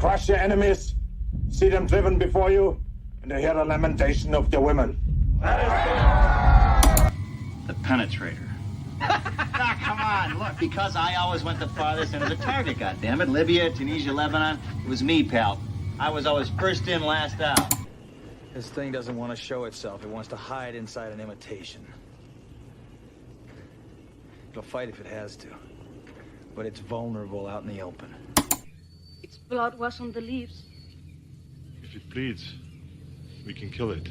crush your enemies, see them driven before you, and to hear the lamentation of their women. The penetrator. Now, come on, look, because I always went the farthest into the target, goddammit. Libya, Tunisia, Lebanon, it was me, pal. I was always first in, last out. This thing doesn't want to show itself. It wants to hide inside an imitation. It'll fight if it has to, but it's vulnerable out in the open. Its blood was on the leaves. If it bleeds, we can kill it.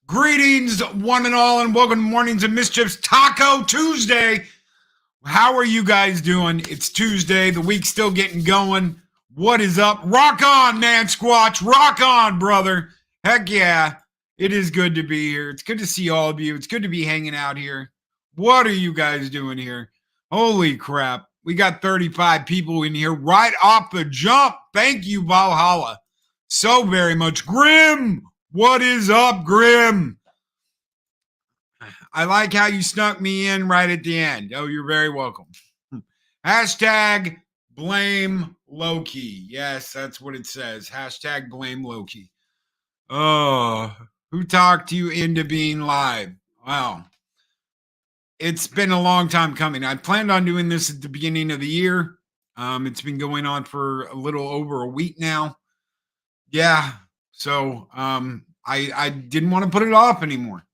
Greetings, one and all, and welcome to Mornings of Mischief's Taco Tuesday. How are you guys doing? It's Tuesday. The week's still getting going. What is up? Rock on, man, Squatch. Rock on, brother. Heck yeah. It is good to be here. It's good to see all of you. It's good to be hanging out here. What are you guys doing here? Holy crap. We got 35 people in here right off the jump. Thank you, Valhalla, so very much. Grim, what is up, Grim? I like how you snuck me in right at the end. Oh, you're very welcome. Hashtag blame Loki. Yes, that's what it says. Hashtag blame Loki. Oh, who talked you into being live? Wow. It's been a long time coming. I planned on doing this at the beginning of the year. It's been going on for a little over a week now. Yeah. So I didn't want to put it off anymore.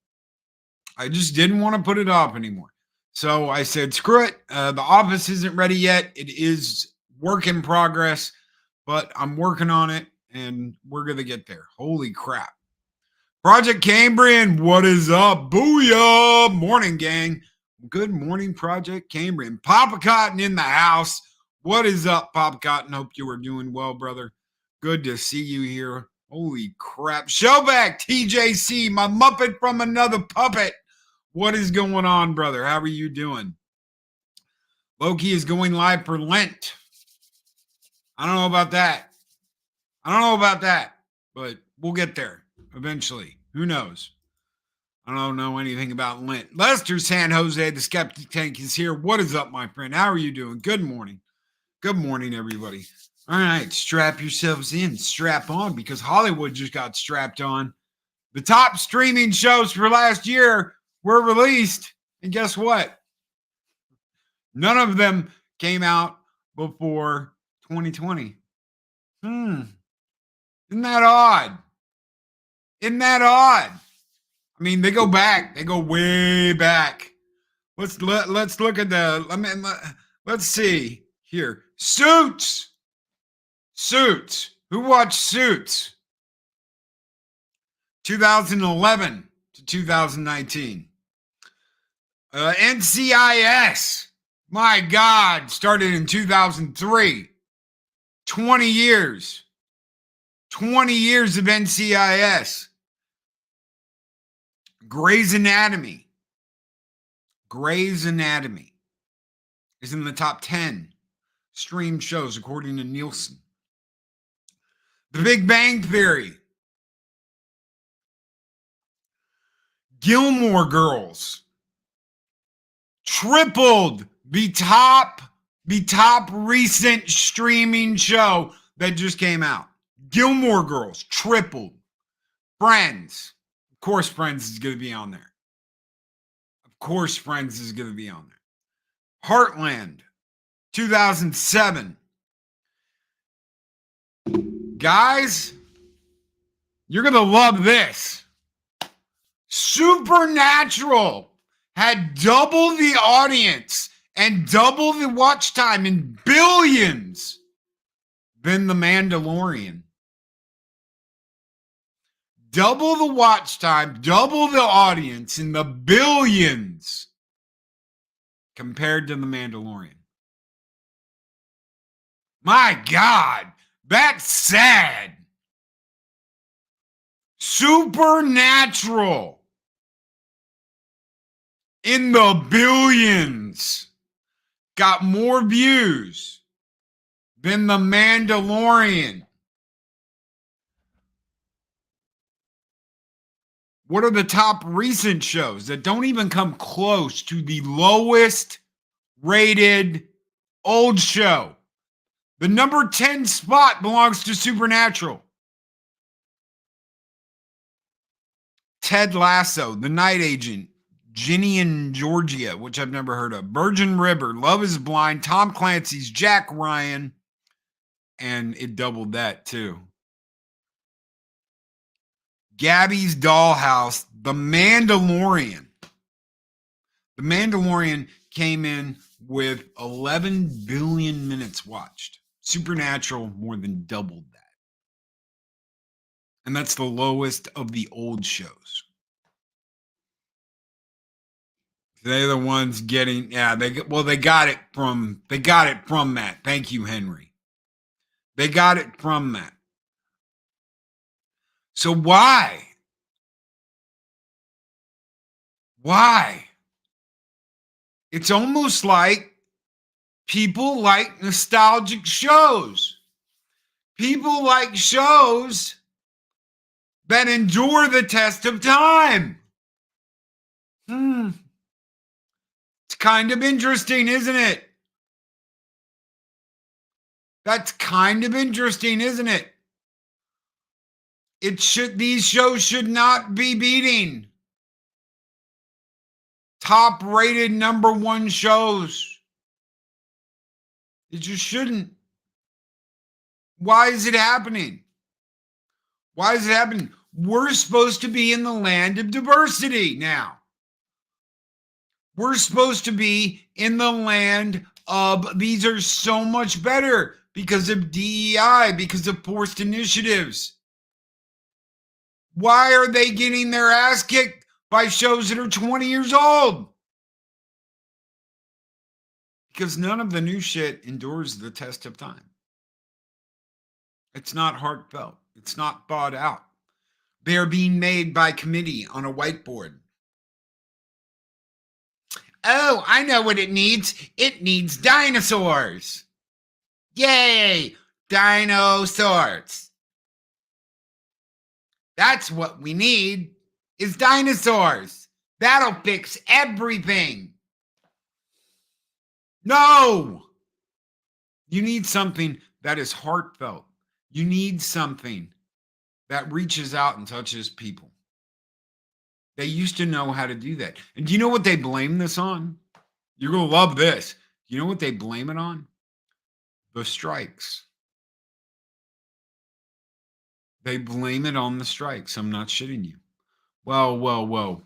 I just didn't want to put it off anymore. So I said, screw it. The office isn't ready yet. It is work in progress, but I'm working on it and we're going to get there. Holy crap. Project Cambrian, what is up? Booyah. Morning, gang. Good morning, Project Cambrian. Papa Cotton in the house. What is up, Papa Cotton? Hope you are doing well, brother. Good to see you here. Holy crap. Showback, TJC, my Muppet from another puppet. What is going on, brother? How are you doing? Loki is going live for Lent. I don't know about that. I don't know about that, but we'll get there eventually. Who knows? I don't know anything about Lent. Lester San Jose, the Skeptic Tank, is here. What is up, my friend? How are you doing? Good morning. Good morning, everybody. All right, strap yourselves in, strap on, because Hollywood just got strapped on. The top streaming shows for last year were released, and guess what? None of them came out before 2020. Isn't that odd? Isn't that odd? I mean, they go back. They go way back. Let's look at let's see here. Suits. Who watched Suits? 2011 to 2019. NCIS. My God, started in 2003. 20 years. 20 years of NCIS. Grey's Anatomy. Grey's Anatomy is in the top 10 streamed shows according to Nielsen. The Big Bang Theory. Gilmore Girls. Tripled the top recent streaming show that just came out. Gilmore Girls tripled. Friends. Of course, Friends is going to be on there. Of course, Friends is going to be on there. Heartland, 2007. Guys, you're going to love this. Supernatural had double the audience and double the watch time in billions than The Mandalorian. Double the watch time, double the audience in the billions compared to The Mandalorian. My God, that's sad. Supernatural in the billions got more views than The Mandalorian. What are the top recent shows that don't even come close to the lowest rated old show? The number 10 spot belongs to Supernatural. Ted Lasso, The Night Agent, Ginny and Georgia, which I've never heard of, Virgin River, Love is Blind, Tom Clancy's Jack Ryan, and it doubled that too. Gabby's Dollhouse, The Mandalorian. The Mandalorian came in with 11 billion minutes watched. Supernatural more than doubled that. And that's the lowest of the old shows. They're the ones getting, they got it from that. Thank you, Henry. They got it from that. So why? Why? It's almost like people like nostalgic shows. People like shows that endure the test of time. It's kind of interesting, isn't it? That's kind of interesting, isn't it? These shows should not be beating top rated number one shows. It just shouldn't. Why is it happening? Why is it happening? We're supposed to be in the land of diversity now. We're supposed to be in the land of these are so much better because of DEI, because of forced initiatives. Why are they getting their ass kicked by shows that are 20 years old? Because none of the new shit endures the test of time. It's not heartfelt. It's not thought out. They are being made by committee on a whiteboard. Oh, I know what it needs. It needs dinosaurs. Yay, dinosaurs. That's what we need is dinosaurs. That'll fix everything. No. You need something that is heartfelt. You need something that reaches out and touches people. They used to know how to do that. And do you know what they blame this on? You're going to love this. You know what they blame it on? The strikes. They blame it on the strikes. I'm not shitting you. Whoa.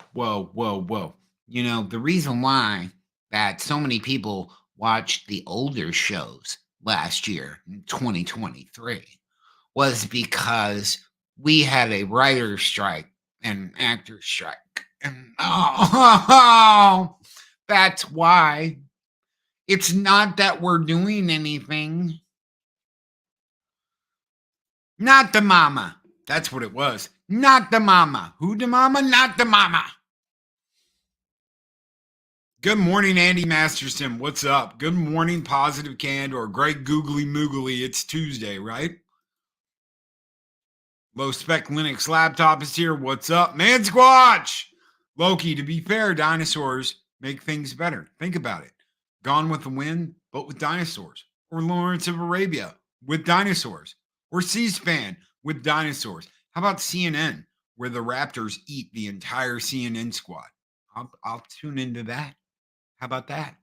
You know, the reason why that so many people watched the older shows last year in 2023 was because we had a writer's strike and an actor's strike. And that's why. It's not that we're doing anything. Not the mama. That's what it was. Not the mama. Who the mama? Not the mama. Good morning, Andy Masterson. What's up? Good morning, Positive Candor. Greg Googly Moogly. It's Tuesday, right? Low Spec Linux Laptop is here. What's up? Man Squatch. Loki, to be fair, dinosaurs make things better. Think about it. Gone with the Wind, but with dinosaurs. Or Lawrence of Arabia with dinosaurs. Or C-SPAN with dinosaurs. How about CNN, where the Raptors eat the entire CNN squad? I'll tune into that. How about that?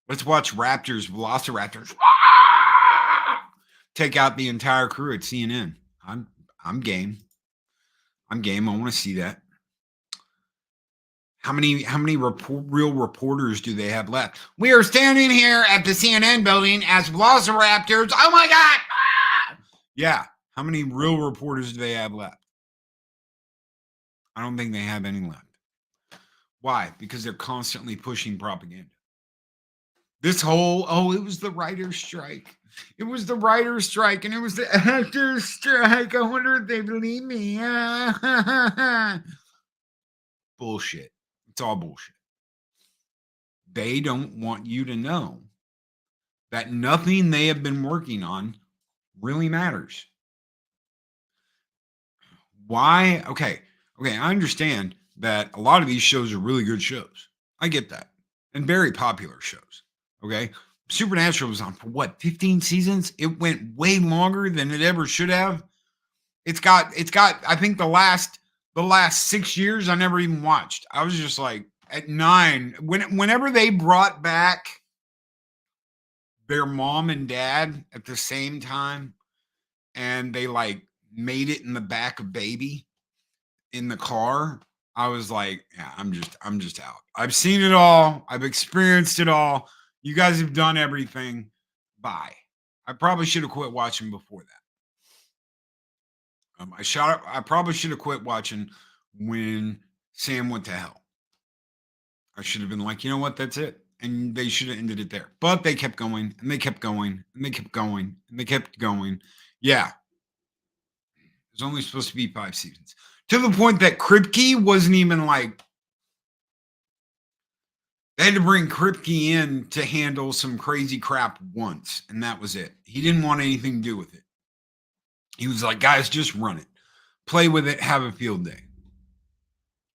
Let's watch Raptors, Velociraptors take out the entire crew at CNN. I'm game. I'm game. I want to see that. How many real reporters do they have left? We are standing here at the CNN building as Velociraptors. Oh my God! Yeah. How many real reporters do they have left? I don't think they have any left. Why? Because they're constantly pushing propaganda. This whole, it was the writer's strike. It was the writer's strike and it was the actor's strike. I wonder if they believe me. Bullshit. It's all bullshit. They don't want you to know that nothing they have been working on really matters. Why? Okay. I understand that a lot of these shows are really good shows. I get that. And very popular shows. Okay. Supernatural was on for what, 15 seasons? It went way longer than it ever should have. It's got, I think the last 6 years I never even watched. I was just like at 9. Whenever they brought back their mom and dad at the same time, and they like made it in the back of baby in the car, I was like, yeah, I'm just out. I've seen it all. I've experienced it all. You guys have done everything. Bye. I probably should have quit watching before that. I probably should have quit watching when Sam went to hell. I should have been like, you know what? That's it. And they should have ended it there. But they kept going and they kept going and they kept going and they kept going. Yeah. It was only supposed to be 5 seasons. To the point that Kripke wasn't even like, they had to bring Kripke in to handle some crazy crap once. And that was it. He didn't want anything to do with it. He was like, guys, just run it. Play with it. Have a field day.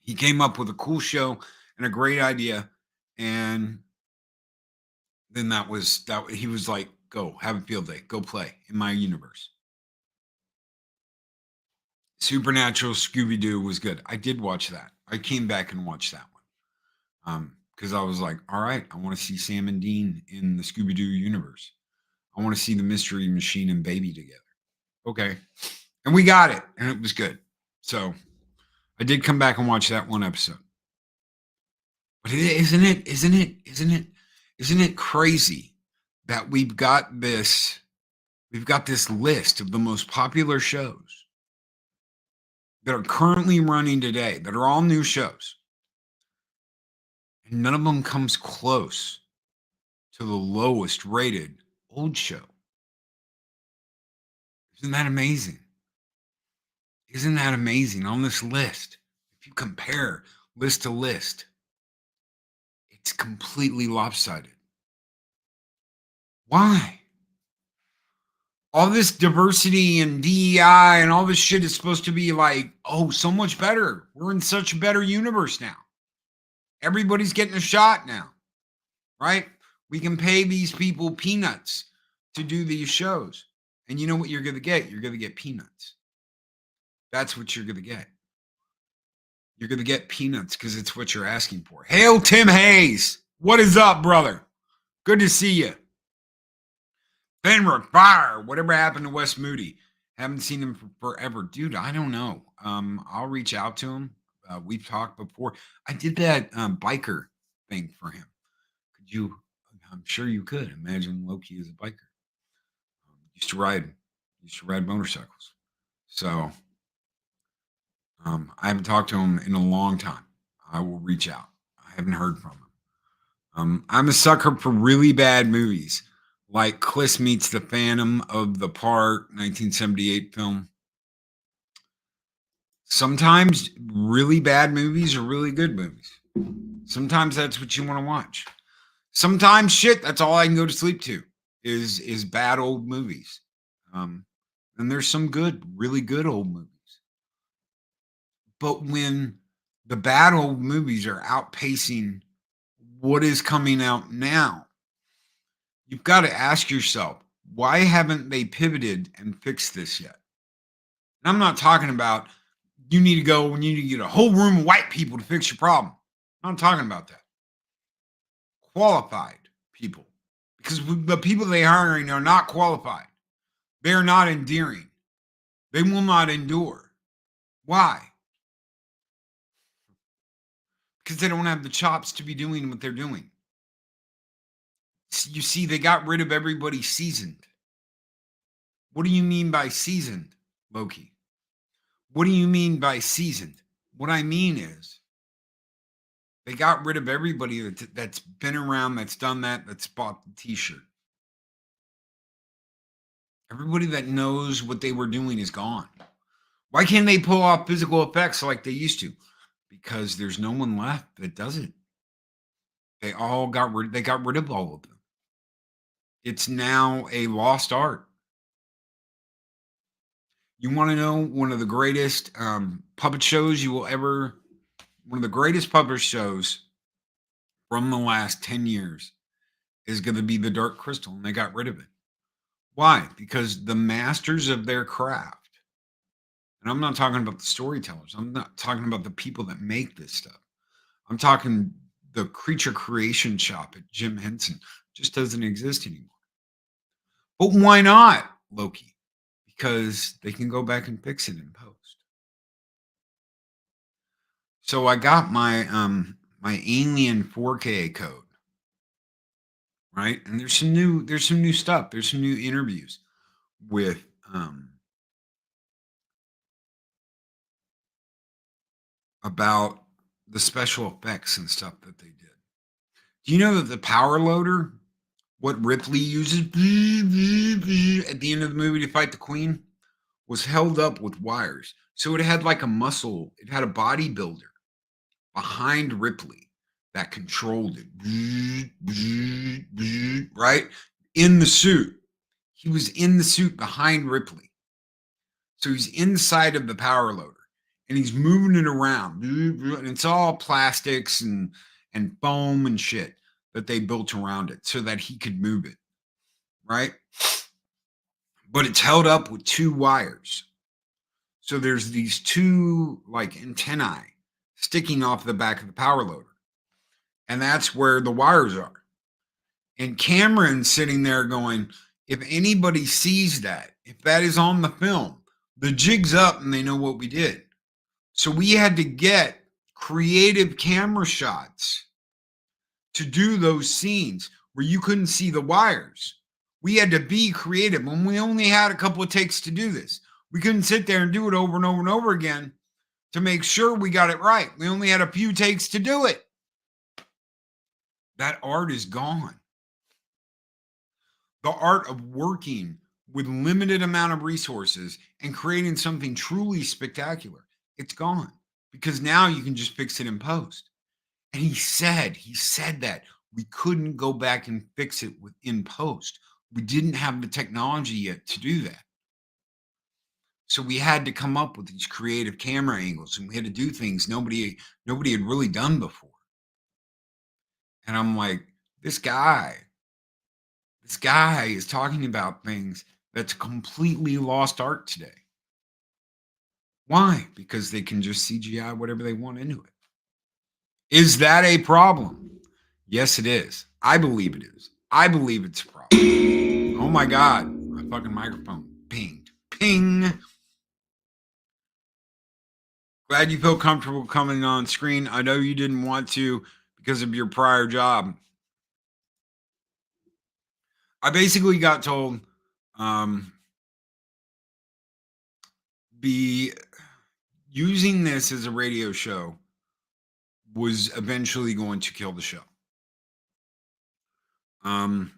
He came up with a cool show and a great idea. And then that he was like, go have a field day. Go play in my universe. Supernatural Scooby-Doo was good. I did watch that. I came back and watched that one. Because I was like, all right, I want to see Sam and Dean in the Scooby-Doo universe. I want to see the Mystery Machine and Baby together. Okay. And we got it. And it was good. So I did come back and watch that one episode. But isn't it crazy that we've got this list of the most popular shows that are currently running today, that are all new shows. And none of them comes close to the lowest rated old show. Isn't that amazing? Isn't that amazing on this list? If you compare list to list, it's completely lopsided. Why? All this diversity and DEI and all this shit is supposed to be like, oh, so much better. We're in such a better universe now. Everybody's getting a shot now, right? We can pay these people peanuts to do these shows. And you know what you're going to get? You're going to get peanuts. That's what you're going to get. You're going to get peanuts because it's what you're asking for. Hail Tim Hayes. What is up, brother? Good to see you. Fenrir, fire. Whatever happened to Wes Moody? Haven't seen him for forever. Dude, I don't know. I'll reach out to him. We've talked before. I did that biker thing for him. Could you? I'm sure you could. Imagine Loki as a biker. Used to ride motorcycles. So I haven't talked to him in a long time. I will reach out. I haven't heard from him. I'm a sucker for really bad movies, like Kliss Meets the Phantom of the Park, 1978 film. Sometimes really bad movies are really good movies. Sometimes that's what you want to watch. Sometimes shit, that's all I can go to sleep to is bad old movies. And there's some good, really good old movies. But when the bad old movies are outpacing what is coming out now, you've got to ask yourself, why haven't they pivoted and fixed this yet? And I'm not talking about you need to go and you need to get a whole room of white people to fix your problem. I'm not talking about that. Qualified people. Because the people they hiring are not qualified. They are not endearing. They will not endure. Why? Because they don't have the chops to be doing what they're doing. You see, they got rid of everybody seasoned. What do you mean by seasoned, Loki? What do you mean by seasoned? What I mean is they got rid of everybody that's been around, that's done that, that's bought the t-shirt. Everybody that knows what they were doing is gone. Why can't they pull off physical effects like they used to? Because there's no one left that does it. They got rid of all of them. It's now a lost art. You want to know one of the greatest puppet shows one of the greatest puppet shows from the last 10 years is going to be The Dark Crystal, and they got rid of it. Why? Because the masters of their craft, and I'm not talking about the storytellers, I'm not talking about the people that make this stuff. I'm talking the creature creation shop at Jim Henson just doesn't exist anymore. But why not, Loki? Because they can go back and fix it in post. So I got my my Alien 4K code, right? And there's some new stuff. There's some new interviews with about the special effects and stuff that they did. Do you know that the power loader, what Ripley uses at the end of the movie to fight the Queen, was held up with wires? So it had like a muscle, it had a bodybuilder behind Ripley that controlled it, right? In the suit. He was in the suit behind Ripley. So he's inside of the power loader and he's moving it around. And it's all plastics and foam and shit that they built around it so that he could move it, right? But it's held up with two wires. So there's these two like antennae sticking off the back of the power loader. And that's where the wires are. And Cameron's sitting there going, if anybody sees that, if that is on the film, the jig's up and they know what we did. So we had to get creative camera shots to do those scenes where you couldn't see the wires. We had to be creative, and we only had a couple of takes to do this. We couldn't sit there and do it over and over and over again to make sure we got it right. We only had a few takes to do it. That art is gone. The art of working with limited amount of resources and creating something truly spectacular, it's gone because now you can just fix it in post. And he said that we couldn't go back and fix it in post. We didn't have the technology yet to do that. So we had to come up with these creative camera angles, and we had to do things nobody had really done before. And I'm like, this guy is talking about things that's completely lost art today. Why? Because they can just CGI whatever they want into it. Is that a problem? Yes, it is. I believe it is. I believe it's a problem. Oh my God. My fucking microphone pinged. Ping. Glad you feel comfortable coming on screen. I know you didn't want to because of your prior job. I basically got told using this as a radio show was eventually going to kill the show. And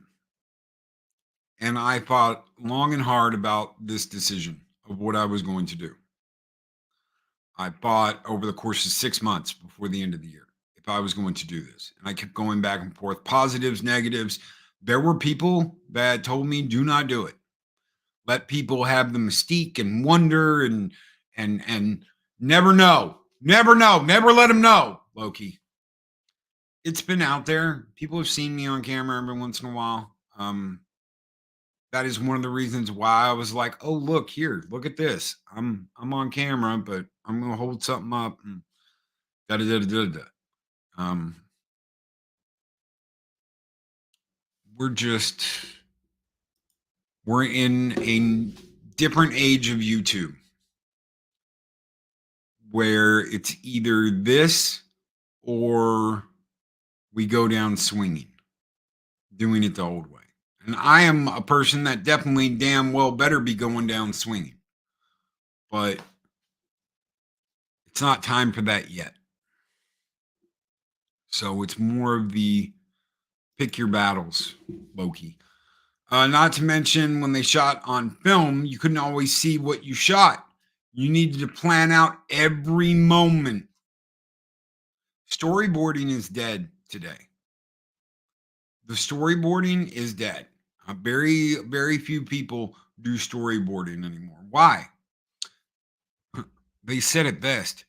I thought long and hard about this decision of what I was going to do. I thought over the course of 6 months before the end of the year if I was going to do this. And I kept going back and forth, positives, negatives. There were people that told me, do not do it. Let people have the mystique and wonder and never know. Never know. Never let them know, Loki. It's been out there. People have seen me on camera every once in a while. That is one of the reasons why I was like, oh, look here, look at this. I'm on camera, but I'm gonna hold something up and da da da da da. We're in a different age of YouTube where it's either this or we go down swinging, doing it the old way. And I am a person that definitely damn well better be going down swinging. But it's not time for that yet. So it's more of the pick your battles, Loki. Not to mention when they shot on film, you couldn't always see what you shot. You needed to plan out every moment. Storyboarding is dead today. The storyboarding is dead. Very, very few people do storyboarding anymore. Why? They said it best,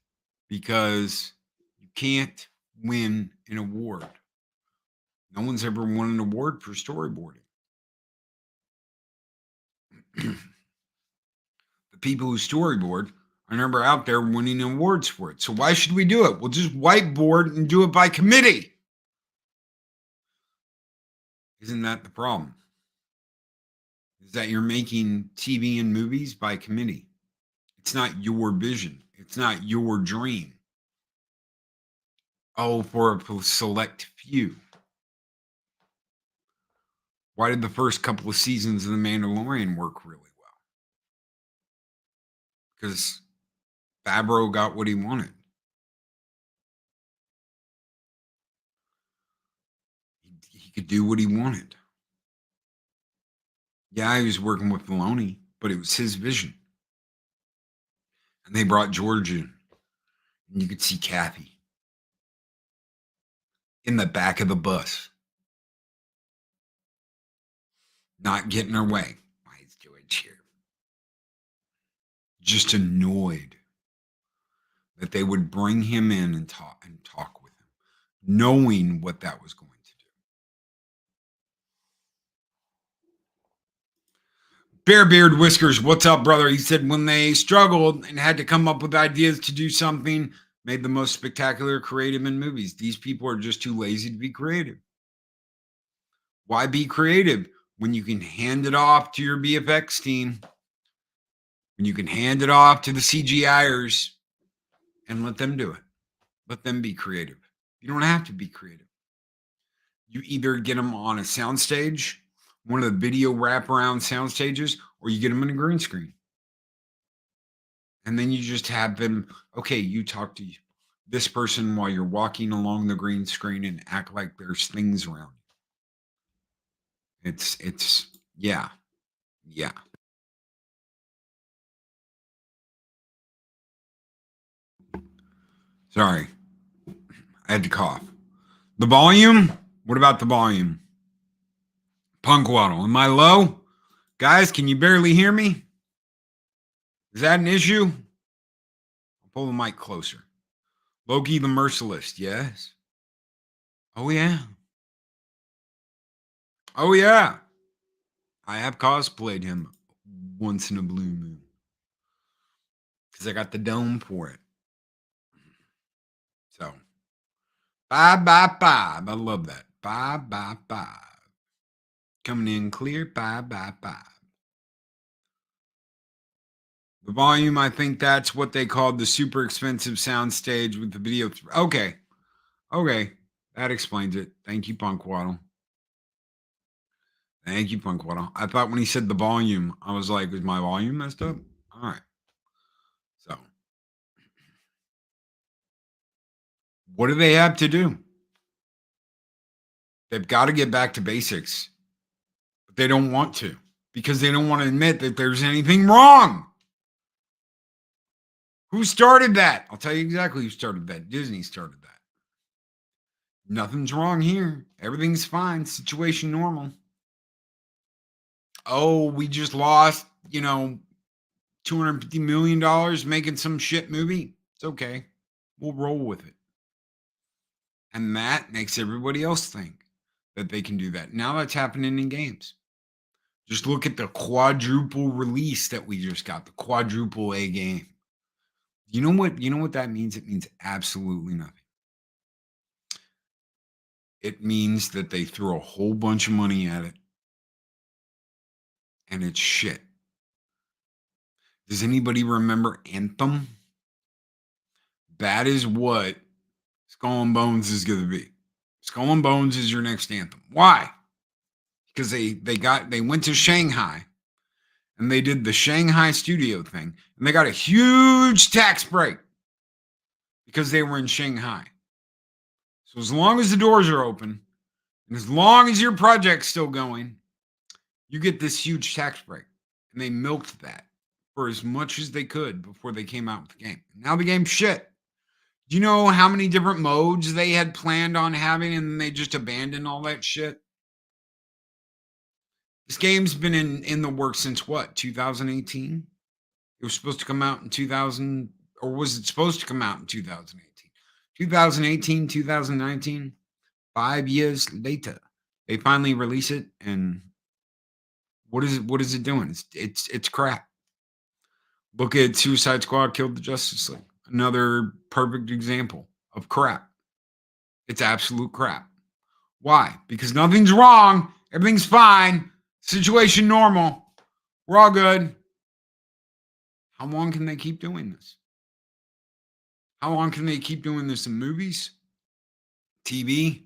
because you can't win an award. No one's ever won an award for storyboarding. The people who storyboard are never out there winning awards for it. So why should we do it? We'll just whiteboard and do it by committee. Isn't that the problem? Is that you're making TV and movies by committee. It's not your vision. It's not your dream. Oh, for a select few. Why did the first couple of seasons of The Mandalorian work really well? Because Favreau got what he wanted. He could do what he wanted. Yeah, he was working with Filoni, but it was his vision. And they brought George in. And you could see Kathy in the back of the bus, not getting her way. Why is George here? Just annoyed that they would bring him in and talk with him, knowing what that was going to do. Bearbeard Whiskers, what's up, brother? He said when they struggled and had to come up with ideas to do something, made the most spectacular creative in movies. These people are just too lazy to be creative. Why be creative when you can hand it off to your VFX team, when you can hand it off to the CGIers and let them do it? Let them be creative. You don't have to be creative. You either get them on a soundstage, one of the video wraparound sound stages, or you get them in a green screen. And then you just have them, okay, you talk to this person while you're walking along the green screen and act like there's things around you. It's yeah. Sorry. I had to cough. The volume? What about the volume? Punk Waddle, am I low? Guys, can you barely hear me? Is that an issue? I'll pull the mic closer. Loki the Merciless, yes. Oh, yeah. Oh, yeah. I have cosplayed him once in a blue moon. Because I got the dome for it. So, 5x5. I love that. 5x5. Coming in clear, 5x5. The volume, I think that's what they called the super expensive sound stage with the video. Okay. Okay. That explains it. Thank you, Punk Waddle. Thank you, Punk Waddle. I thought when he said the volume, I was like, is my volume messed up? All right. So, what do they have to do? They've got to get back to basics. But they don't want to because they don't want to admit that there's anything wrong. Who started that? I'll tell you exactly who started that. Disney started that. Nothing's wrong here. Everything's fine. Situation normal. Oh, we just lost, $250 million making some shit movie. It's okay. We'll roll with it. And that makes everybody else think that they can do that. Now that's happening in games. Just look at the quadruple release that we just got, the quadruple A game. You know what that means? It means absolutely nothing. It means that they threw a whole bunch of money at it and it's shit. Does anybody remember Anthem? That is what Skull and Bones is going to be. Skull and Bones is your next Anthem. Why? Because they went to Shanghai and they did the Shanghai studio thing and they got a huge tax break because they were in Shanghai. So as long as the doors are open and as long as your project's still going, you get this huge tax break. And they milked that for as much as they could before they came out with the game. Now the game's shit. Do you know how many different modes they had planned on having and they just abandoned all that shit? This game's been in the works since what, 2018? It was supposed to come out in 2000, or was it supposed to come out in 2018? 2018, 2019, 5 years later, they finally release it, and what is it doing? It's crap. Look at Suicide Squad Killed the Justice League. Another perfect example of crap. It's absolute crap. Why? Because nothing's wrong. Everything's fine. Situation normal. We're all good. How long can they keep doing this? How long can they keep doing this in movies, TV,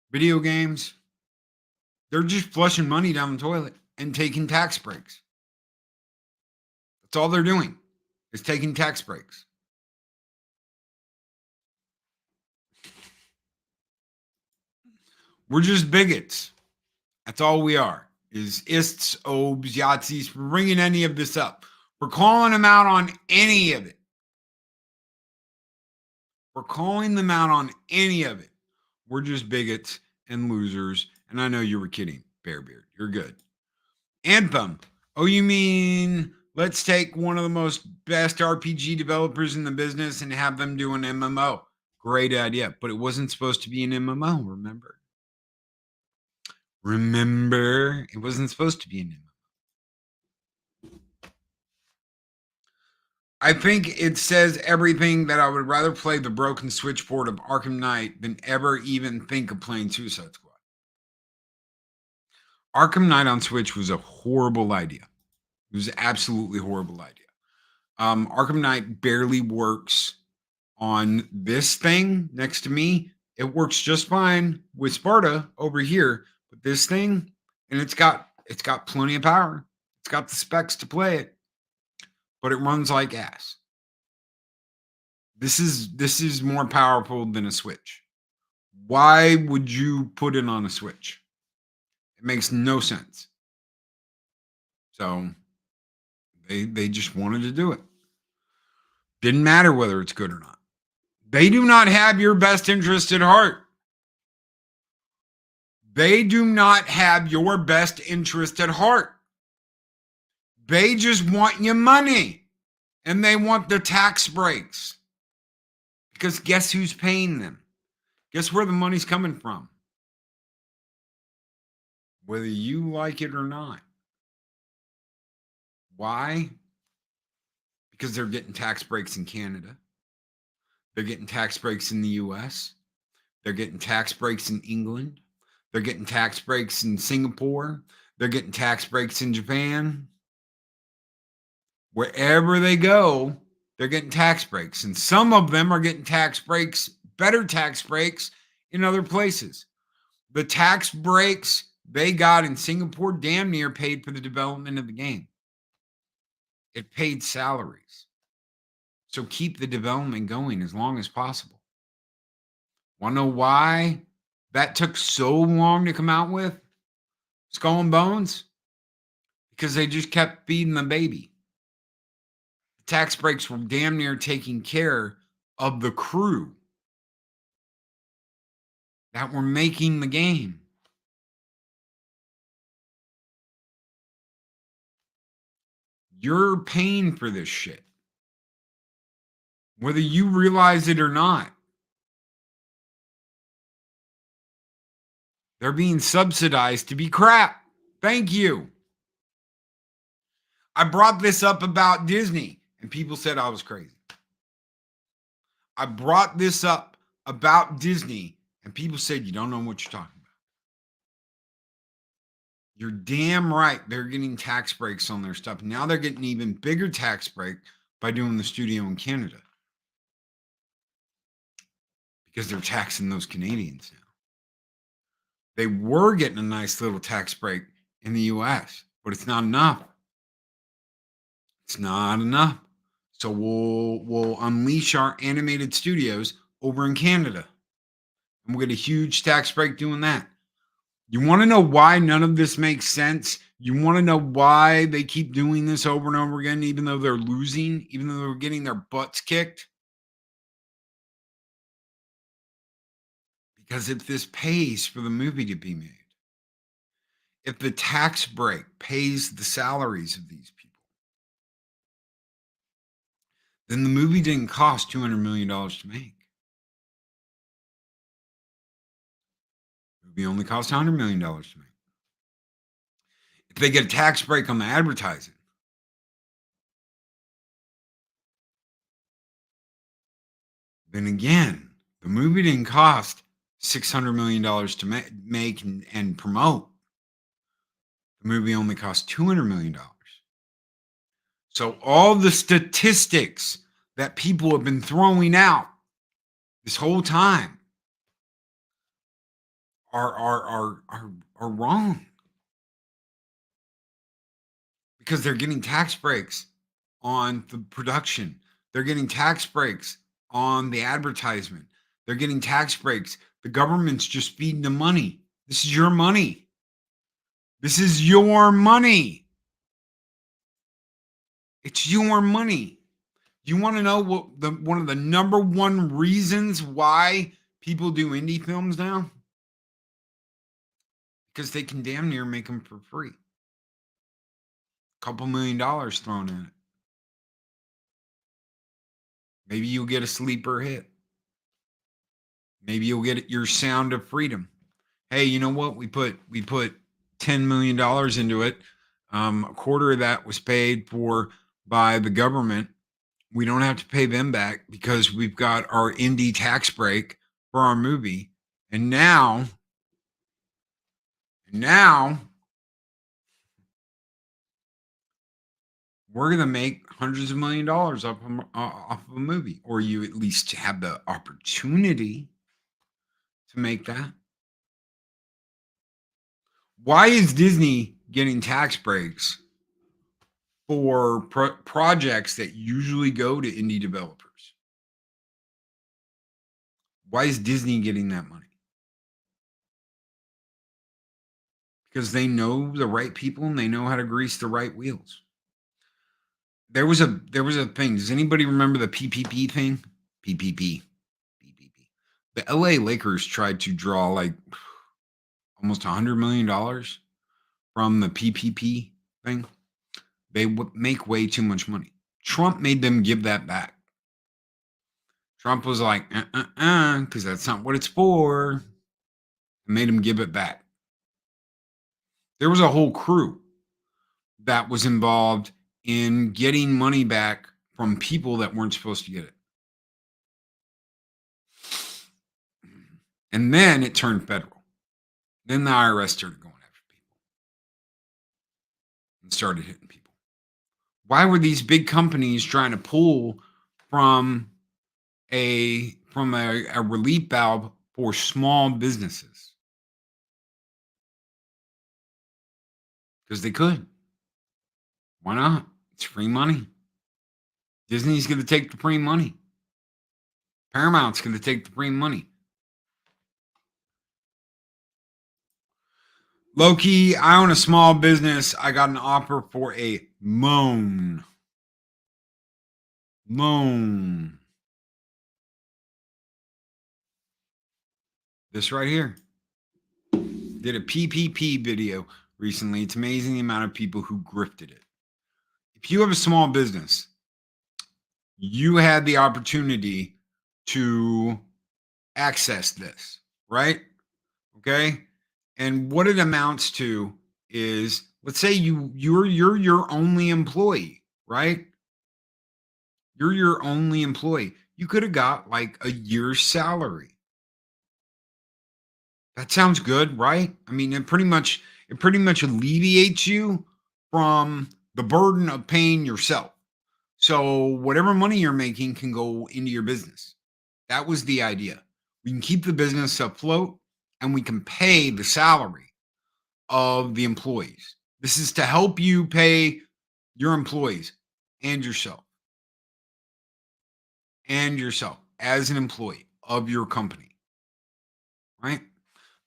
video games? They're just flushing money down the toilet and taking tax breaks. That's all they're doing is taking tax breaks. We're just bigots. That's all we are. Is ists, obes, Yahtzees for bringing any of this up. We're calling them out on any of it. We're calling them out on any of it. We're just bigots and losers. And I know you were kidding, Bearbeard. You're good. Anthem. Oh, you mean let's take one of the most best RPG developers in the business and have them do an MMO. Great idea. But it wasn't supposed to be an MMO, remember? Remember, it wasn't supposed to be an MMO. I think it says everything that I would rather play the broken switchboard of Arkham Knight than ever even think of playing Suicide Squad. Arkham Knight on Switch was a horrible idea. It was an absolutely horrible idea. Arkham Knight barely works on this thing next to me. It works just fine with Sparta over here. But this thing, and it's got plenty of power. It's got the specs to play it, but it runs like ass. This is more powerful than a Switch. Why would you put it on a Switch? It makes no sense. So they just wanted to do it. Didn't matter whether it's good or not. They do not have your best interest at heart. They do not have your best interest at heart. They just want your money, and they want the tax breaks. Because guess who's paying them? Guess where the money's coming from? Whether you like it or not. Why? Because they're getting tax breaks in Canada. They're getting tax breaks in the US. They're getting tax breaks in England. They're getting tax breaks in Singapore. They're getting tax breaks in Japan. Wherever they go, they're getting tax breaks. And some of them are getting tax breaks, better tax breaks in other places. The tax breaks they got in Singapore damn near paid for the development of the game. It paid salaries. So keep the development going as long as possible. Want to know why that took so long to come out with Skull and Bones? Because they just kept feeding the baby. The tax breaks were damn near taking care of the crew that were making the game. You're paying for this shit, whether you realize it or not. They're being subsidized to be crap. Thank you. I brought this up about Disney, and people said I was crazy. I brought this up about Disney, and people said you don't know what you're talking about. You're damn right. They're getting tax breaks on their stuff. Now they're getting even bigger tax break by doing the studio in Canada. Because they're taxing those Canadians now. They were getting a nice little tax break in the US, but it's not enough. It's not enough. So we'll unleash our animated studios over in Canada. And we'll get a huge tax break doing that. You want to know why none of this makes sense? You want to know why they keep doing this over and over again, even though they're losing, even though they're getting their butts kicked? Because if this pays for the movie to be made, if the tax break pays the salaries of these people, then the movie didn't cost $200 million to make. The movie only cost $100 million to make. If they get a tax break on the advertising, then again, the movie didn't cost $600 million to make and promote. The movie only cost $200 million. So all the statistics that people have been throwing out this whole time are wrong. Because they're getting tax breaks on the production. They're getting tax breaks on the advertisement. They're getting tax breaks. The government's just feeding them money. This is your money. This is your money. It's your money. You want to know what one of the number one reasons why people do indie films now? Because they can damn near make them for free. Couple $1 million thrown in it. Maybe you'll get a sleeper hit. Maybe you'll get your Sound of Freedom. Hey, you know what? We put $10 million into it. A quarter of that was paid for by the government. We don't have to pay them back because we've got our indie tax break for our movie. And now we're going to make hundreds of $1 millions off of a movie, or you at least have the opportunity to make that. Why is Disney getting tax breaks for projects that usually go to indie developers? Why is Disney getting that money? Because they know the right people and they know how to grease the right wheels. There was a thing. Does anybody remember the PPP thing? PPP. The LA Lakers tried to draw like almost $100 million from the PPP thing. They would make way too much money. Trump made them give that back. Trump was like, because that's not what it's for. And made him give it back. There was a whole crew that was involved in getting money back from people that weren't supposed to get it. And then it turned federal. Then the IRS started going after people and started hitting people. Why were these big companies trying to pull from a relief valve for small businesses? Because they could. Why not? It's free money. Disney's going to take the free money. Paramount's going to take the free money. Loki, I own a small business. I got an offer for a loan. This right here. Did a PPP video recently. It's amazing the amount of people who grifted it. If you have a small business, you had the opportunity to access this, right? Okay. And what it amounts to is, let's say you're your only employee, right? You're your only employee. You could have got like a year's salary. That sounds good, right? I mean, it pretty much alleviates you from the burden of paying yourself. So whatever money you're making can go into your business. That was the idea. We can keep the business afloat and we can pay the salary of the employees. This is to help you pay your employees and yourself as an employee of your company, right?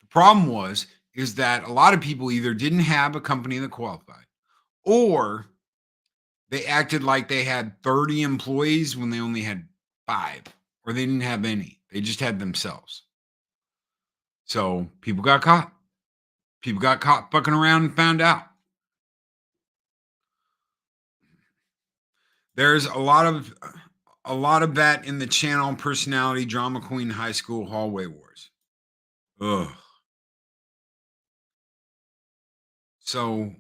The problem is that a lot of people either didn't have a company that qualified, or they acted like they had 30 employees when they only had 5, or they didn't have any. They just had themselves. So people got caught. People got caught fucking around and found out. There's a lot of that in the channel personality drama queen high school hallway wars. Ugh. So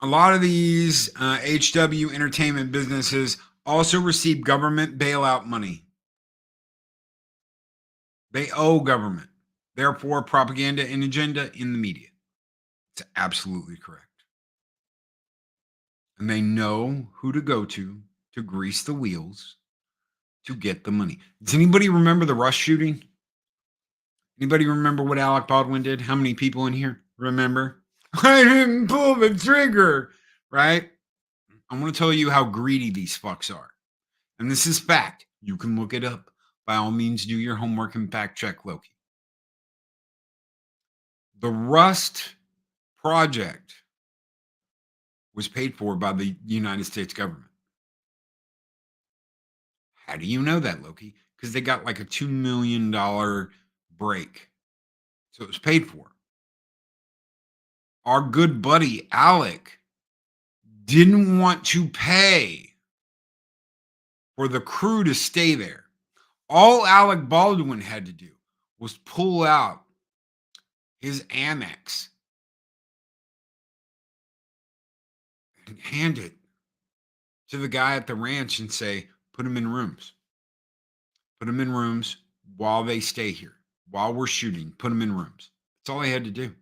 a lot of these HW entertainment businesses also receive government bailout money. They owe government. Therefore, propaganda and agenda in the media. It's absolutely correct. And they know who to go to grease the wheels to get the money. Does anybody remember the Rush shooting? Anybody remember what Alec Baldwin did? How many people in here remember? I didn't pull the trigger, right? I want to tell you how greedy these fucks are. And this is fact. You can look it up. By all means, do your homework and fact check Loki. The Rust project was paid for by the United States government. How do you know that, Loki? Because they got like a $2 million break. So it was paid for. Our good buddy Alec didn't want to pay for the crew to stay there. All Alec Baldwin had to do was pull out his Amex and hand it to the guy at the ranch and say, put them in rooms. Put them in rooms while they stay here. While we're shooting, put them in rooms. That's all I had to do.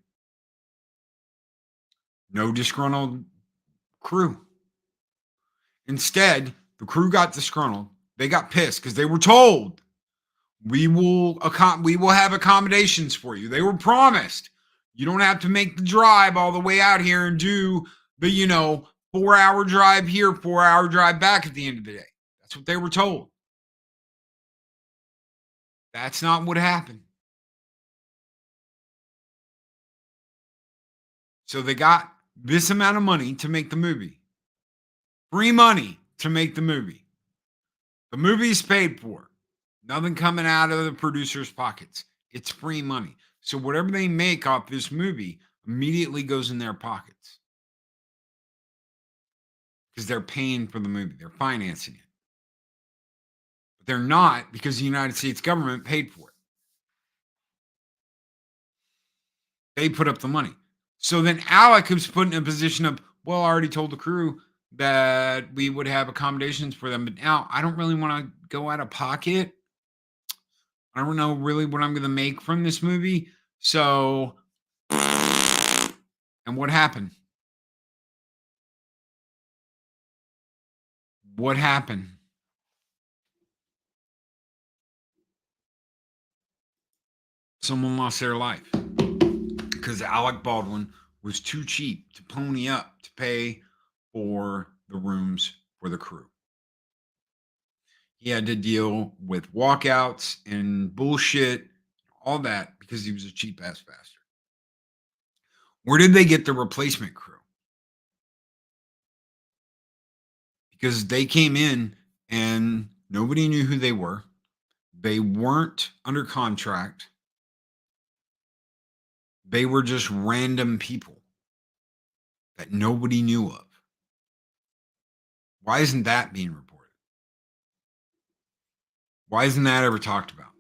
No disgruntled crew. Instead, the crew got disgruntled. They got pissed because they were told, we will have accommodations for you. They were promised. You don't have to make the drive all the way out here and do the, 4-hour drive here, 4-hour drive back at the end of the day. That's what they were told. That's not what happened. So they got this amount of money to make the movie. Free money to make the movie. The movie's paid for. Nothing coming out of the producer's pockets. It's free money. So whatever they make off this movie immediately goes in their pockets. Because they're paying for the movie. They're financing it. But they're not, because the United States government paid for it. They put up the money. So then Alec was put in a position of, well, I already told the crew that we would have accommodations for them, but now I don't really want to go out of pocket. I don't know really what I'm going to make from this movie. So, and what happened? What happened? Someone lost their life because Alec Baldwin was too cheap to pony up to pay for the rooms for the crew. He had to deal with walkouts and bullshit, all that, because he was a cheap ass bastard. Where did they get the replacement crew? Because they came in and nobody knew who they were. They weren't under contract. They were just random people that nobody knew of. Why isn't that being reported? Why isn't that ever talked about?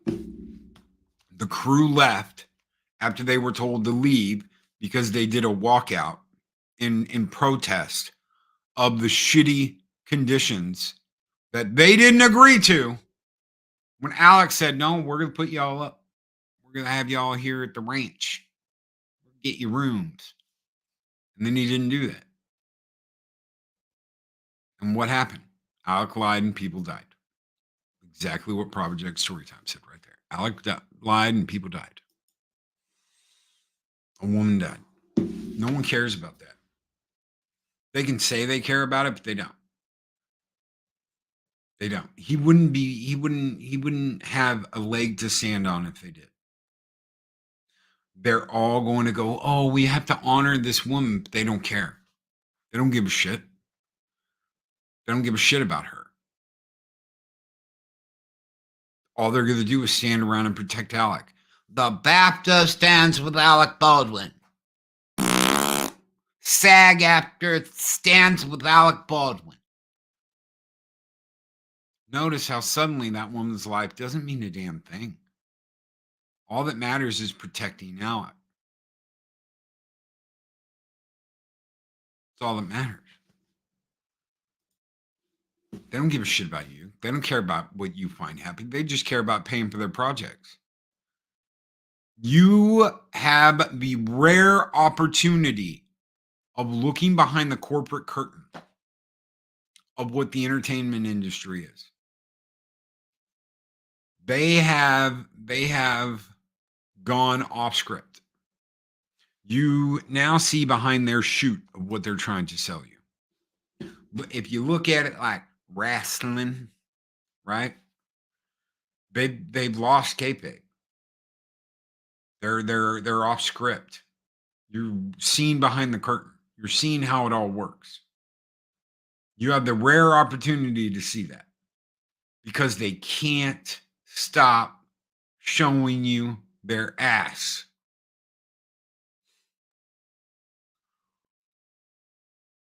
The crew left after they were told to leave because they did a walkout in protest of the shitty conditions that they didn't agree to. When Alex said, no, we're going to put y'all up. We're going to have y'all here at the ranch. Get you rooms. And then he didn't do that. And what happened? Alec lied and people died. Exactly what Project Storytime said right there. Alec lied and people died. A woman died. No one cares about that. They can say they care about it, but they don't. They don't. He wouldn't have a leg to stand on if they did. They're all going to go, oh, we have to honor this woman, but they don't care. They don't give a shit. They don't give a shit about her. All they're going to do is stand around and protect Alec. The BAFTA stands with Alec Baldwin. SAG-AFTRA stands with Alec Baldwin. Notice how suddenly that woman's life doesn't mean a damn thing. All that matters is protecting Alec. That's all that matters. They don't give a shit about you. They don't care about what you find happy. They just care about paying for their projects. You have the rare opportunity of looking behind the corporate curtain of what the entertainment industry is. They have gone off script. You now see behind their shoot of what they're trying to sell you. But if you look at it like wrestling, right? They've lost kayfabe. They're off script. You're seeing behind the curtain. You're seeing how it all works. You have the rare opportunity to see that because they can't stop showing you their ass.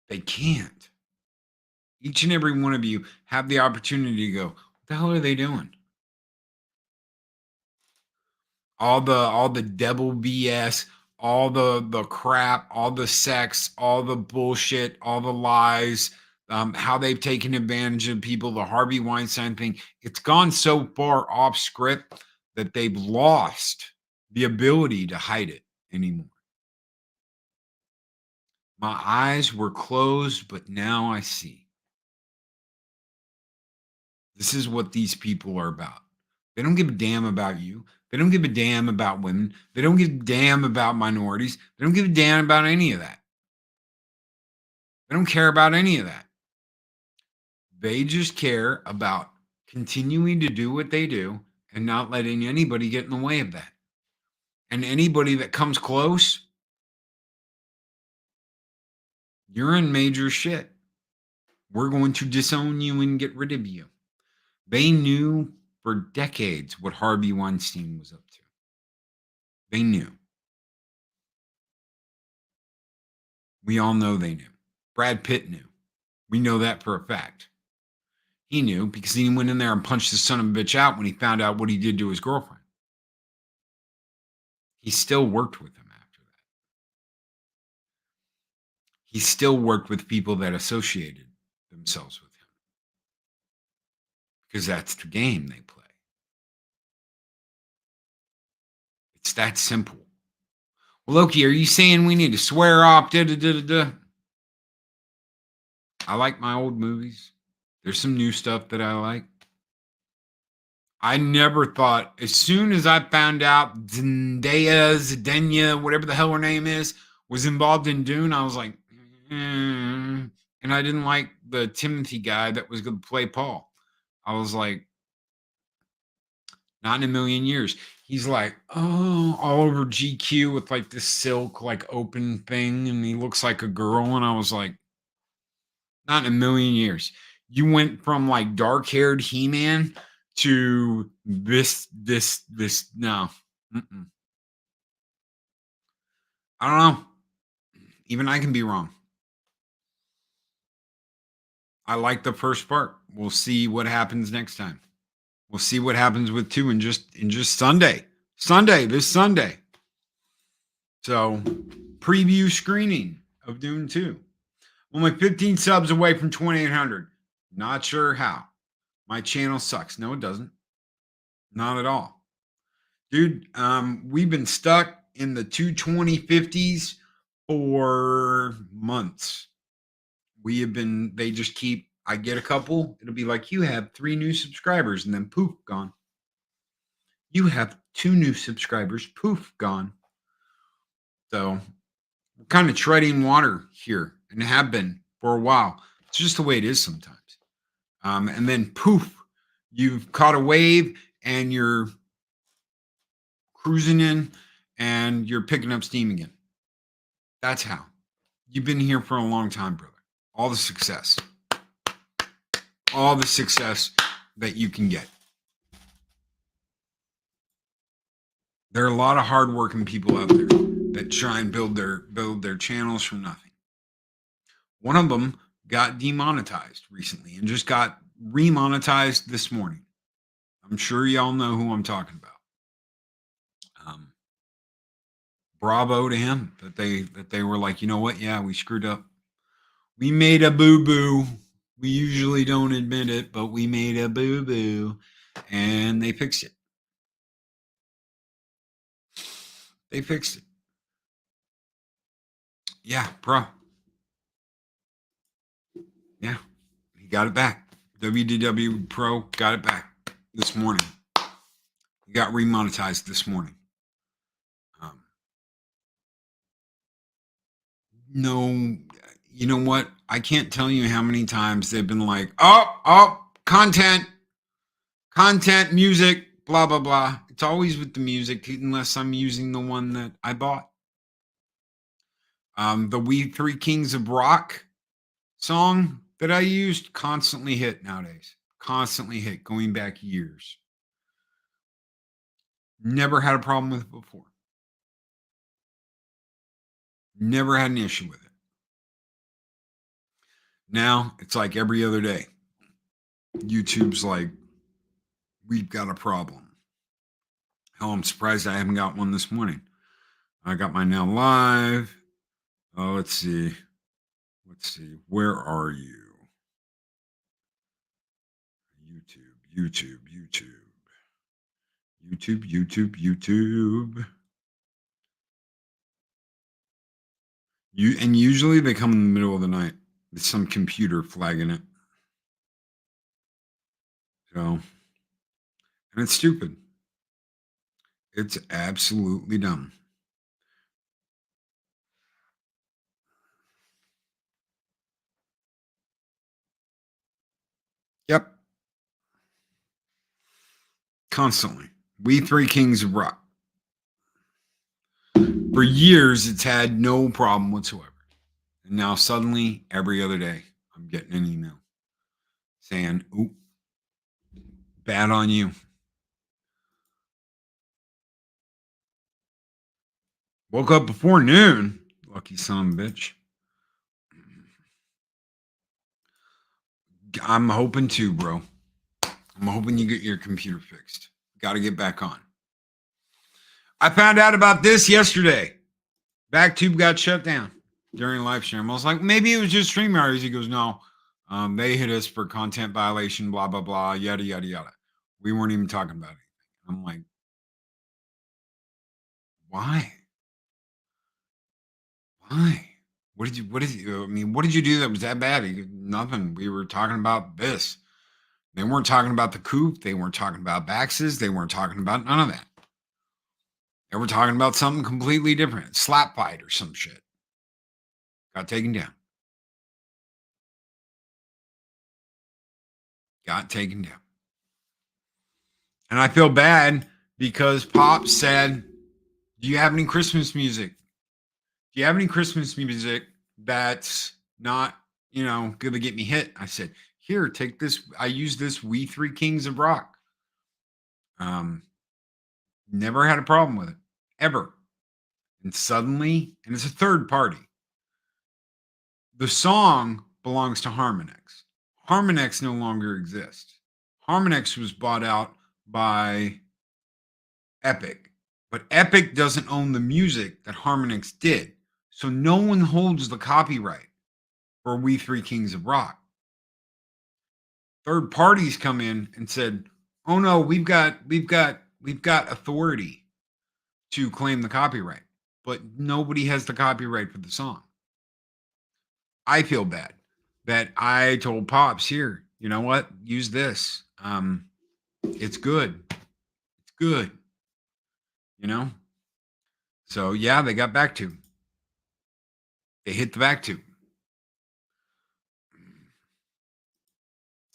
They can't. Each and every one of you have the opportunity to go, what the hell are they doing? All the devil BS, all the crap, all the sex, all the bullshit, all the lies, how they've taken advantage of people, the Harvey Weinstein thing. It's gone so far off script that they've lost the ability to hide it anymore. My eyes were closed, but now I see. This is what these people are about. They don't give a damn about you. They don't give a damn about women. They don't give a damn about minorities. They don't give a damn about any of that. They don't care about any of that. They just care about continuing to do what they do and not letting anybody get in the way of that. And anybody that comes close, you're in major shit. We're going to disown you and get rid of you. They knew for decades what Harvey Weinstein was up to. They knew. We all know they knew. Brad Pitt knew. We know that for a fact. He knew because he went in there and punched the son of a bitch out when he found out what he did to his girlfriend. He still worked with him after that. He still worked with people that associated themselves with him because that's the game they play. It's that simple. Well, Loki, are you saying we need to swear off? I like my old movies. There's some new stuff that I like. I never thought, as soon as I found out Zendaya, whatever the hell her name is, was involved in Dune, I was like, and I didn't like the Timothy guy that was going to play Paul. I was like, not in a million years. He's like, oh, all over GQ with like this silk, like open thing, and he looks like a girl. And I was like, not in a million years. You went from like dark-haired He-Man to this. No. Mm-mm. I don't know. Even I can be wrong. I like the first part. We'll see what happens next time. We'll see what happens with 2 in just Sunday. This Sunday. So, preview screening of Dune 2. Only 15 subs away from 2,800. Not sure how. My channel sucks. No, it doesn't. Not at all. Dude, we've been stuck in the 220-50s for months. They just keep, I get a couple, it'll be like, you have 3 new subscribers, and then poof, gone. You have 2 new subscribers, poof, gone. So we're kind of treading water here and have been for a while. It's just the way it is sometimes. And then poof, you've caught a wave and you're cruising in and you're picking up steam again. That's how. You've been here for a long time, brother. All the success that you can get. There are a lot of hardworking people out there that try and build their channels from nothing. One of them got demonetized recently and just got remonetized this morning. I'm sure y'all know who I'm talking about. Bravo to him that they were like, you know what? Yeah, we screwed up. We made a boo-boo. We usually don't admit it, but we made a boo-boo, and they fixed it. They fixed it. Yeah, bro. Yeah, he got it back. WDW Pro got it back this morning. He got remonetized this morning. No, you know what? I can't tell you how many times they've been like, content, music, blah, blah, blah. It's always with the music, unless I'm using the one that I bought. The We Three Kings of Rock song that I used constantly hit nowadays. Constantly hit, going back years. Never had a problem with it before. Never had an issue with it. Now it's like every other day. YouTube's like, we've got a problem. Hell, I'm surprised I haven't got one this morning. I got mine now live. Oh, let's see. Where are you? YouTube. And usually they come in the middle of the night. There's some computer flagging it. So, and it's stupid. It's absolutely dumb. Yep. Constantly. We Three Kings of Rock. For years, it's had no problem whatsoever. And now suddenly, every other day, I'm getting an email saying, oop, bad on you. Woke up before noon. Lucky son of a bitch. I'm hoping too, bro. I'm hoping you get your computer fixed. Got to get back on. I found out about this yesterday. Backtube got shut down during live stream. I was like, maybe it was just StreamYard. He goes, no, they hit us for content violation, blah, blah, blah, yada, yada, yada. We weren't even talking about it. I'm like, why? Why? What did you do that was that bad? He goes, nothing. We were talking about this. They weren't talking about the coop. They weren't talking about Baxes. They weren't talking about none of that. They were talking about something completely different. Slap fight or some shit. Got taken down. Got taken down. And I feel bad because Pop said, do you have any Christmas music? Do you have any Christmas music that's not, going to get me hit? I said, here, take this. I use this We Three Kings of Rock. Never had a problem with it, ever. And suddenly, and it's a third party. The song belongs to Harmonix. Harmonix no longer exists. Harmonix was bought out by Epic, but Epic doesn't own the music that Harmonix did. So no one holds the copyright for We Three Kings of Rock. Third parties come in and said, oh no, we've got authority to claim the copyright, but nobody has the copyright for the song. I feel bad that I told Pops, here, you know what? Use this. It's good. It's good. So yeah, they got back to. They hit the back tube.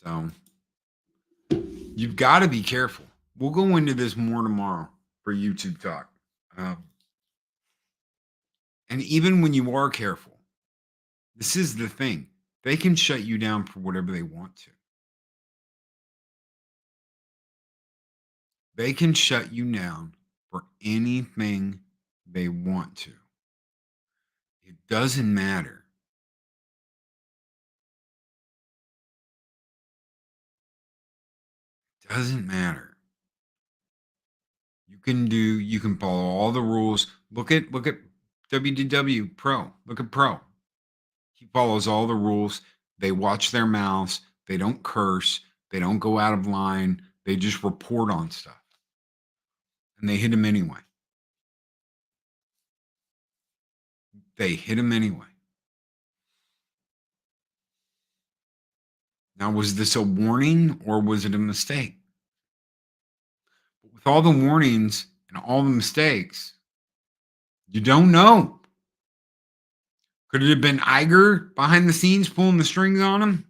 So you've got to be careful. We'll go into this more tomorrow for YouTube talk. And even when you are careful, this is the thing. They can shut you down for whatever they want to. They can shut you down for anything they want to. It doesn't matter. It doesn't matter. You can follow all the rules. Look at WDW Pro. Look at Pro. He follows all the rules. They watch their mouths. They don't curse. They don't go out of line. They just report on stuff. And they hit him anyway. They hit him anyway. Now, was this a warning or was it a mistake? With all the warnings and all the mistakes, you don't know. Could it have been Iger behind the scenes pulling the strings on him?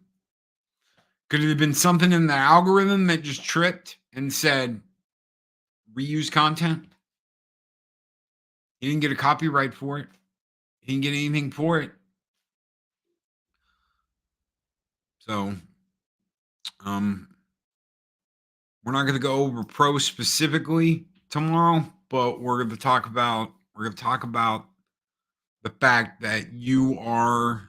Could it have been something in the algorithm that just tripped and said, reuse content? He didn't get a copyright for it. He didn't get anything for it. So, we're not going to go over Pro specifically tomorrow, but we're going to talk about the fact that you're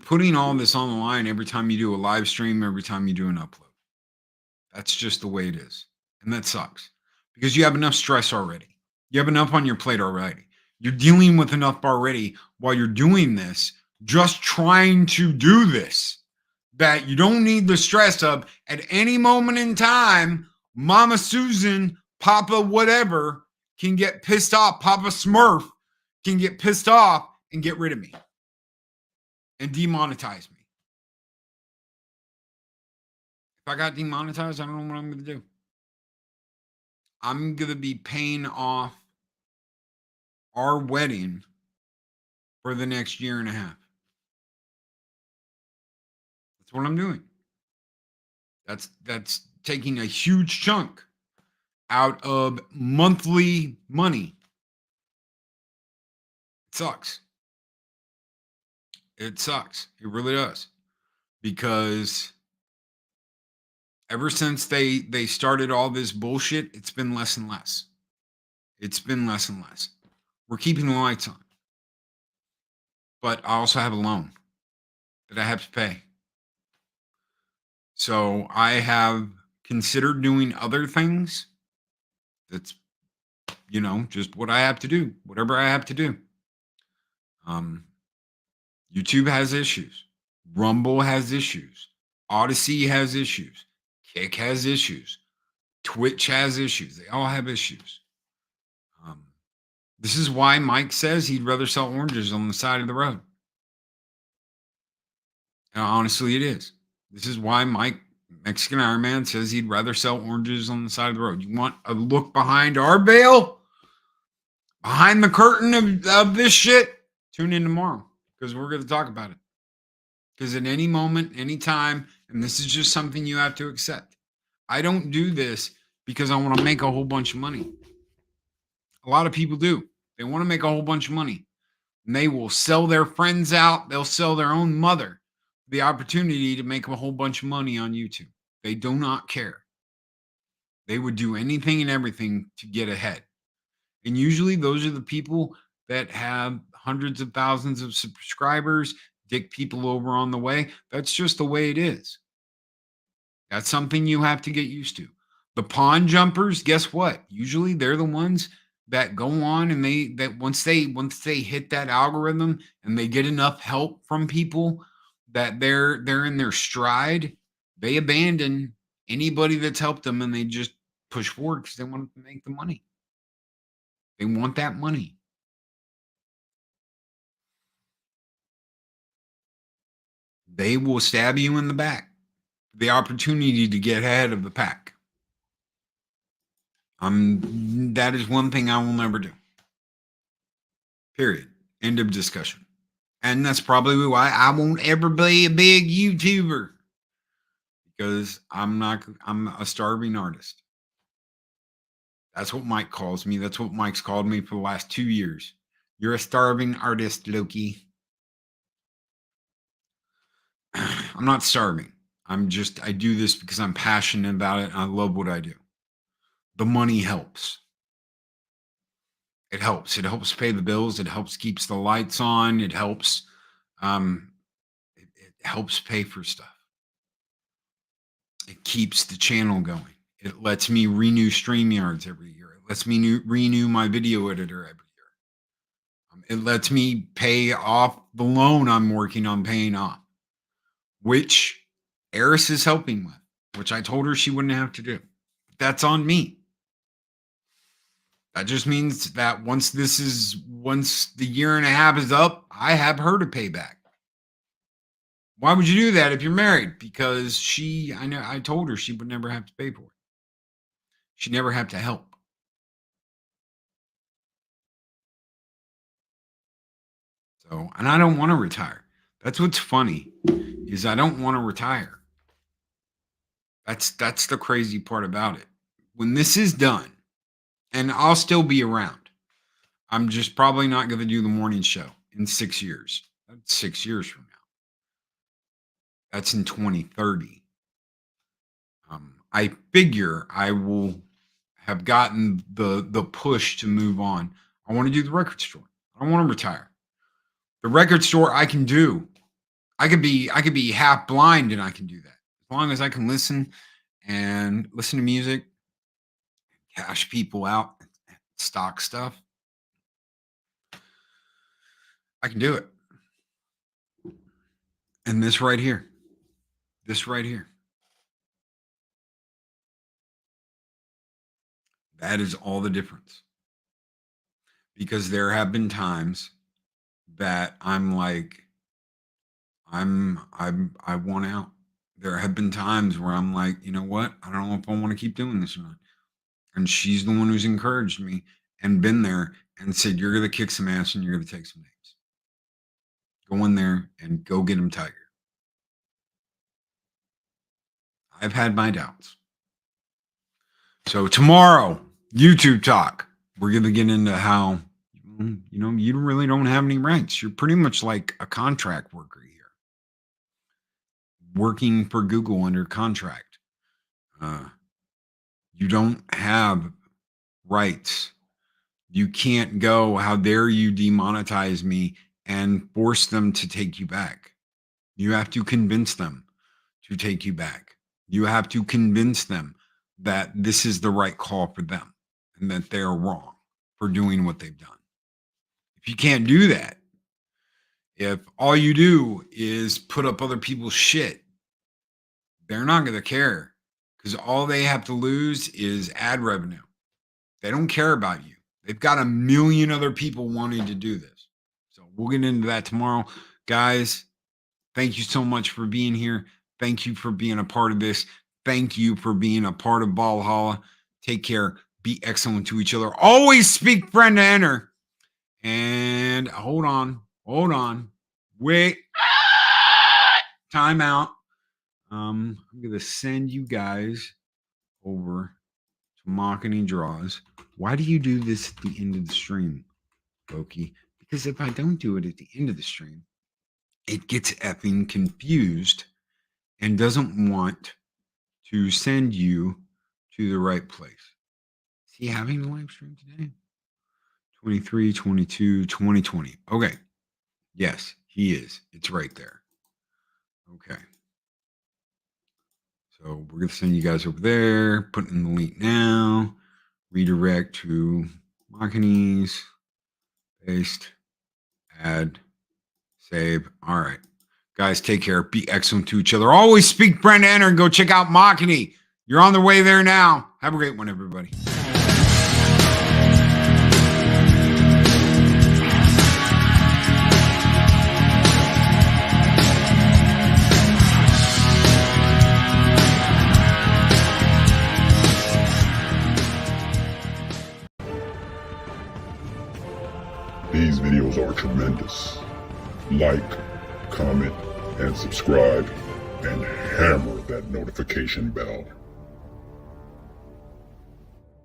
putting all this on the line every time you do a live stream, every time you do an upload. That's just the way it is. And that sucks because you have enough stress already. You have enough on your plate already. You're dealing with enough already while you're doing this, just trying to do this, that you don't need the stress of at any moment in time, Mama Susan, Papa whatever can get pissed off. Papa Smurf can get pissed off and get rid of me and demonetize me. If I got demonetized, I don't know what I'm going to do. I'm going to be paying off our wedding for the next year and a half. That's what I'm doing. That's taking a huge chunk out of monthly money. It sucks. It sucks. It really does. Because ever since they started all this bullshit, it's been less and less. It's been less and less. We're keeping the lights on. But I also have a loan that I have to pay. So I have considered doing other things. That's, just what I have to do, whatever I have to do. YouTube has issues. Rumble has issues. Odyssey has issues. Kick has issues. Twitch has issues. They all have issues. This is why Mike says he'd rather sell oranges on the side of the road. And honestly, it is. This is why Mike, Mexican Ironman, says he'd rather sell oranges on the side of the road. You want a look behind our veil? Behind the curtain of this shit? Tune in tomorrow because we're going to talk about it. Because at any moment, any time, and this is just something you have to accept. I don't do this because I want to make a whole bunch of money. A lot of people do. They want to make a whole bunch of money. And they will sell their friends out. They'll sell their own mother the opportunity to make a whole bunch of money on YouTube. They do not care. They would do anything and everything to get ahead. And usually those are the people that have hundreds of thousands of subscribers, dick people over on the way. That's just the way it is. That's something you have to get used to. The pawn jumpers, guess what? Usually they're the ones that go on and once they hit that algorithm and they get enough help from people that they're in their stride, they abandon anybody that's helped them and they just push forward because they want to make the money. They want that money. They will stab you in the back. The opportunity to get ahead of the pack. That is one thing I will never do. Period. End of discussion. And that's probably why I won't ever be a big YouTuber. Because I'm a starving artist. That's what Mike calls me. That's what Mike's called me for the last 2 years. You're a starving artist, Loki. I'm not starving. I do this because I'm passionate about it and I love what I do. The money helps. It helps. It helps pay the bills. It helps keeps the lights on. It helps. It helps pay for stuff. It keeps the channel going. It lets me renew StreamYards every year. It lets me renew my video editor every year. It lets me pay off the loan I'm working on paying off, which Eris is helping with, which I told her she wouldn't have to do. That's on me. That just means that once the year and a half is up, I have her to pay back. Why would you do that if you're married? Because I told her she would never have to pay for it. She'd never have to help. So, and I don't want to retire. That's what's funny, is I don't want to retire. That's the crazy part about it. When this is done, and I'll still be around, I'm just probably not going to do the morning show in 6 years. That's 6 years from now. That's in 2030. I figure I will have gotten the push to move on. I want to do the record store. I don't want to retire. The record store I can do. I could be half blind and I can do that. As long as I can listen to music, cash people out, stock stuff. I can do it. And this right here. That is all the difference. Because there have been times that I'm like, I want out. There have been times where I'm like, you know what? I don't know if I want to keep doing this or not. And she's the one who's encouraged me and been there and said, you're going to kick some ass and you're going to take some names. Go in there and go get him, Tiger. I've had my doubts. So tomorrow, YouTube talk. We're going to get into how, you really don't have any rights. You're pretty much like a contract worker here. Working for Google under contract. You don't have rights You can't go, how dare you demonetize me, and force them to take you back. You have to convince them to take you back. You have to convince them that this is the right call for them and that they're wrong for doing what they've done. If you can't do that, if all you do is put up other people's shit, they're not going to care, because all they have to lose is ad revenue. They don't care about you. They've got a million other people wanting to do this. So we'll get into that tomorrow. Guys, thank you so much for being here. Thank you for being a part of this. Thank you for being a part of Valhalla. Take care. Be excellent to each other. Always speak friend to enter. And hold on. Wait. Time out. I'm going to send you guys over to Mocking Draws. Why do you do this at the end of the stream, Loki? Because if I don't do it at the end of the stream, it gets effing confused and doesn't want to send you to the right place. Is he having a live stream today? 23, 22, 2020. Okay. Yes, he is. It's right there. Okay. So we're going to send you guys over there. Put in the link now. Redirect to Machines. Paste. Add. Save. All right. Guys, take care. Be excellent to each other. Always speak friend to enter and go check out Machini. You're on the way there now. Have a great one, everybody. These videos are tremendous. Like, comment, and subscribe, and hammer that notification bell.